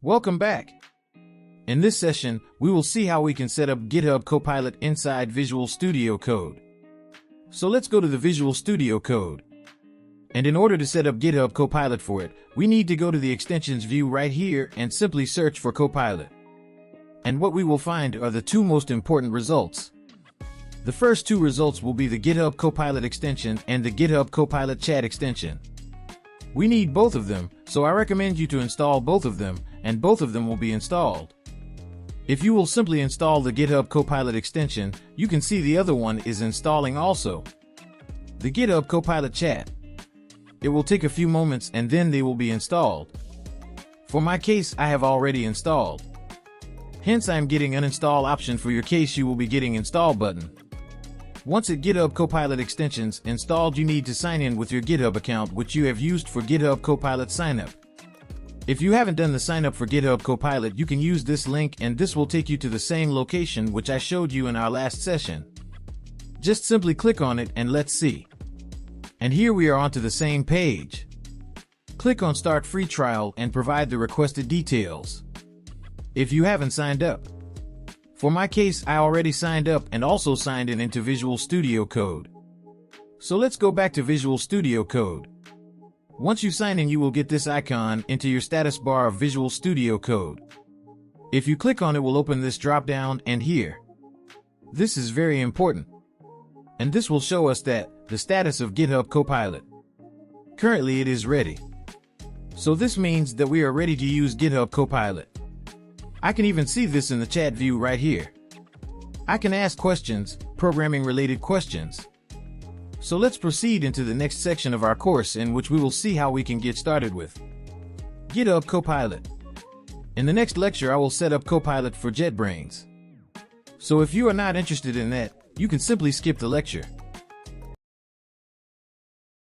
Welcome back. In this session, we will see how we can set up GitHub Copilot inside Visual Studio Code. So let's go to the Visual Studio Code. And in order to set up GitHub Copilot for it, we need to go to the extensions view right here and simply search for Copilot. And what we will find are the two most important results. The first two results will be the GitHub Copilot extension and the GitHub Copilot chat extension. We need both of them, so I recommend you to install both of them, and both of them will be installed. If you will simply install the GitHub Copilot extension, you can see the other one is installing also. The GitHub Copilot chat. It will take a few moments and then they will be installed. For my case, I have already installed. Hence, I'm getting uninstall option. For your case, you will be getting install button. Once at GitHub Copilot extensions installed, you need to sign in with your GitHub account which you have used for GitHub Copilot signup. If you haven't done the sign up for GitHub Copilot, you can use this link and this will take you to the same location which I showed you in our last session. Just simply click on it and let's see. And here we are onto the same page. Click on Start Free Trial and provide the requested details. If you haven't signed up. For my case, I already signed up and also signed in into Visual Studio Code. So let's go back to Visual Studio Code. Once you sign in, you will get this icon into your status bar of Visual Studio Code. If you click on it, will open this drop down and here. This is very important. And this will show us that the status of GitHub Copilot. Currently it is ready. So this means that we are ready to use GitHub Copilot. I can even see this in the chat view right here. I can ask questions, programming related questions. So let's proceed into the next section of our course in which we will see how we can get started with GitHub Copilot. In the next lecture, I will set up Copilot for JetBrains. So if you are not interested in that, you can simply skip the lecture.